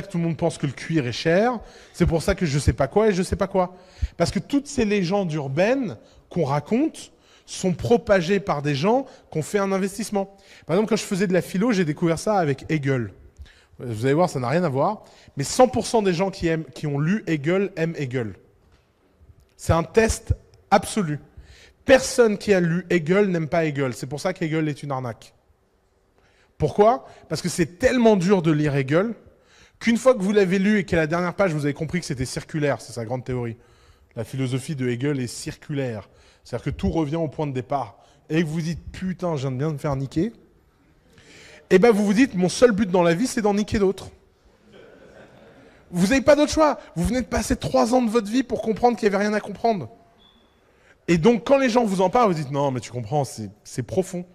que tout le monde pense que le cuir est cher, c'est pour ça que je sais pas quoi et je sais pas quoi. Parce que toutes ces légendes urbaines qu'on raconte sont propagées par des gens qui ont fait un investissement. Par exemple, quand je faisais de la philo, j'ai découvert ça avec Hegel. Vous allez voir, ça n'a rien à voir. Mais 100% des gens qui ont lu Hegel aiment Hegel. C'est un test absolu. Personne qui a lu Hegel n'aime pas Hegel. C'est pour ça qu'Hegel est une arnaque. Pourquoi? Parce que c'est tellement dur de lire Hegel qu'une fois que vous l'avez lu et qu'à la dernière page, vous avez compris que c'était circulaire, c'est sa grande théorie. La philosophie de Hegel est circulaire. C'est-à-dire que tout revient au point de départ. Et que vous dites, putain, je viens de bien me faire niquer. Et bien vous vous dites, mon seul but dans la vie, c'est d'en niquer d'autres. Vous n'avez pas d'autre choix. Vous venez de passer 3 ans de votre vie pour comprendre qu'il n'y avait rien à comprendre. Et donc, quand les gens vous en parlent, vous dites, non, mais tu comprends, c'est profond.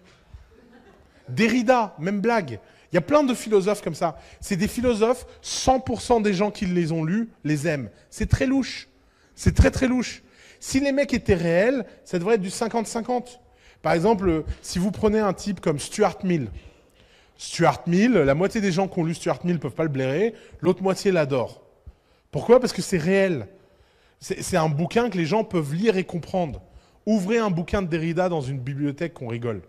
Derrida, même blague. Il y a plein de philosophes comme ça. C'est des philosophes, 100% des gens qui les ont lus les aiment. C'est très louche. C'est très très louche. Si les mecs étaient réels, ça devrait être du 50-50. Par exemple, si vous prenez un type comme Stuart Mill. Stuart Mill, la moitié des gens qui ont lu Stuart Mill ne peuvent pas le blairer, l'autre moitié l'adore. Pourquoi? Parce que c'est réel. C'est un bouquin que les gens peuvent lire et comprendre. Ouvrez un bouquin de Derrida dans une bibliothèque, qu'on rigole.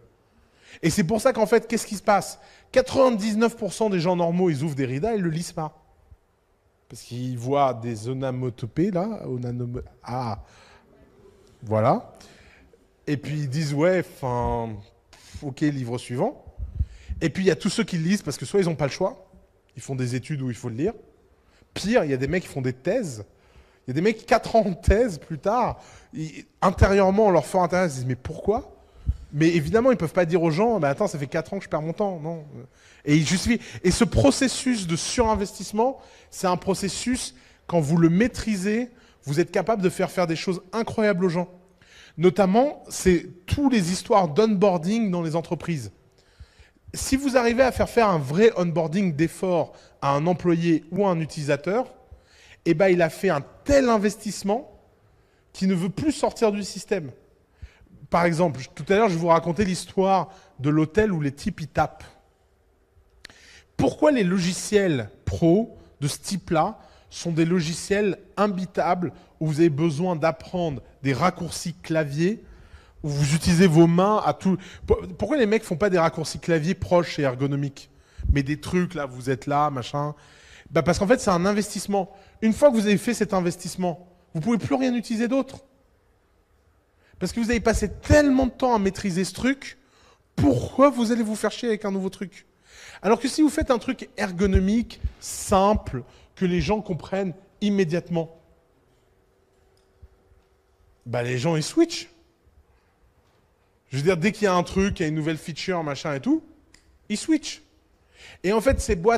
Et c'est pour ça qu'en fait, qu'est-ce qui se passe? 99% des gens normaux, ils ouvrent Derrida et ils ne le lisent pas. Parce qu'ils voient des onomatopées, là. Ah, voilà. Et puis ils disent, ouais, enfin, ok, livre suivant. Et puis il y a tous ceux qui le lisent parce que soit ils n'ont pas le choix, ils font des études où il faut le lire. Pire, il y a des mecs qui font des thèses. Il y a des mecs, 4 ans de thèse plus tard, intérieurement, leur fort intérieur, ils se disent, mais pourquoi? Mais évidemment, ils ne peuvent pas dire aux gens, bah attends, ça fait 4 ans que je perds mon temps. Non. Et il justifie. Et ce processus de surinvestissement, c'est un processus, quand vous le maîtrisez, vous êtes capable de faire des choses incroyables aux gens. Notamment, c'est toutes les histoires d'onboarding dans les entreprises. Si vous arrivez à faire un vrai onboarding d'effort à un employé ou à un utilisateur, eh ben, il a fait un tel investissement qu'il ne veut plus sortir du système. Par exemple, tout à l'heure, je vous racontais l'histoire de l'hôtel où les types y tapent. Pourquoi les logiciels pro de ce type-là sont des logiciels imbitables où vous avez besoin d'apprendre des raccourcis clavier, où vous utilisez vos mains à tout... Pourquoi les mecs font pas des raccourcis clavier proches et ergonomiques? Mais des trucs, là, vous êtes là, machin... Bah parce qu'en fait, c'est un investissement. Une fois que vous avez fait cet investissement, vous ne pouvez plus rien utiliser d'autre. Parce que vous avez passé tellement de temps à maîtriser ce truc, pourquoi vous allez vous faire chier avec un nouveau truc? Alors que si vous faites un truc ergonomique, simple, que les gens comprennent immédiatement, bah les gens ils switchent. Je veux dire, dès qu'il y a un truc, il y a une nouvelle feature, machin et tout, ils switchent. Et en fait, ces boîtes